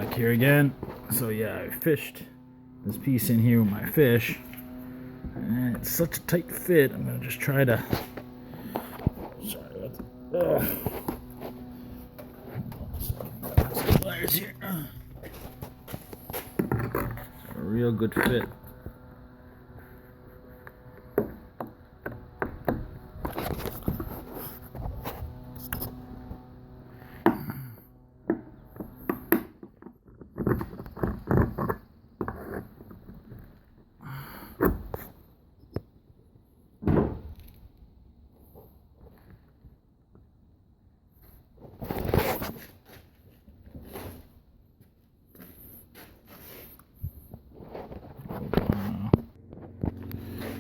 Back here again. So yeah, I fished this piece in here with my fish, and it's such a tight fit. I'm gonna just try to. Sorry about the pliers here. A real good fit.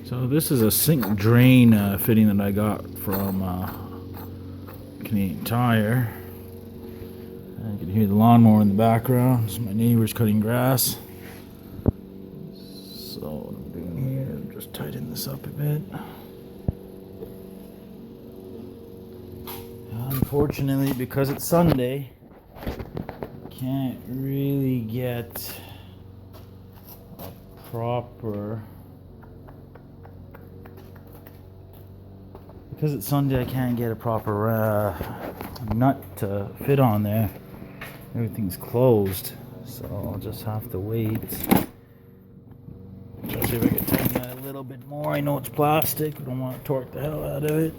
So this is a sink drain fitting that I got from Canadian Tire. You can hear the lawnmower in the background. This is my neighbor's cutting grass. So what I'm doing here, I'm just tighten this up a bit. Unfortunately, because it's Sunday, can't really get a proper. Because it's Sunday, I can't get a proper nut to fit on there. Everything's closed, so I'll just have to wait. Try to see if I can tighten that a little bit more. I know it's plastic, I don't want to torque the hell out of it.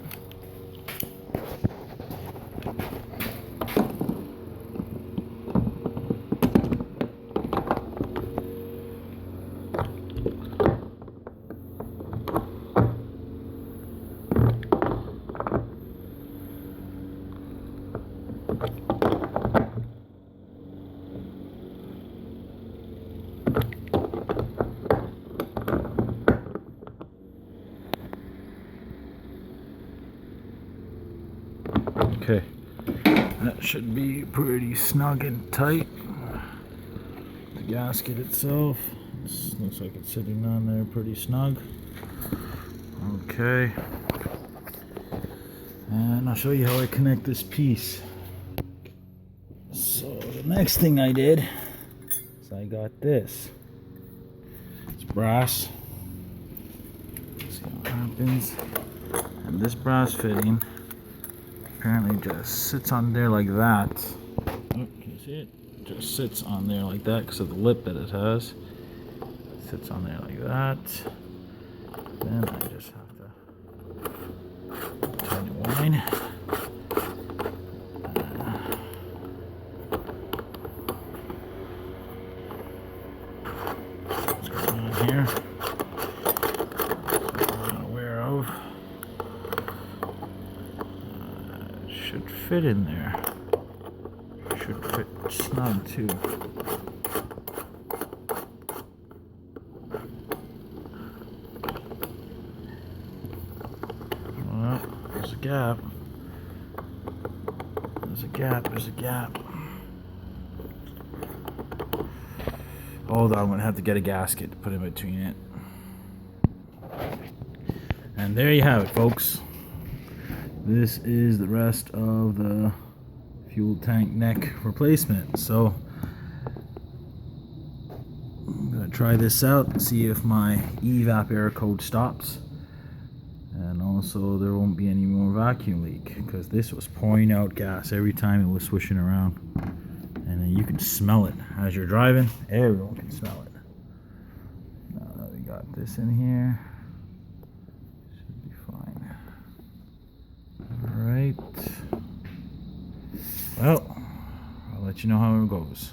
Okay, that should be pretty snug and tight. The gasket itself looks like it's sitting on there pretty snug. Okay, and I'll show you how I connect this piece. So the next thing I did is I got this. It's brass. Let's see what happens. And this brass fitting apparently just sits on there like that. Oh, can you see it? It just sits on there like that because of the lip that it has. It sits on there like that. Then I just have to turn the line. What's going on here? I'm not aware of. Should fit in there. Should fit snug too. Well, there's a gap. There's a gap. There's a gap. Hold on, I'm gonna have to get a gasket to put in between it. And there you have it, folks. This is the rest of the fuel tank neck replacement. So I'm going to try this out and see if my evap error code stops. And also there won't be any more vacuum leak, because this was pouring out gas every time it was swishing around. And then you can smell it as you're driving. Everyone can smell it. Now that we got this in here, should be fine. Alright, well, I'll let you know how it goes.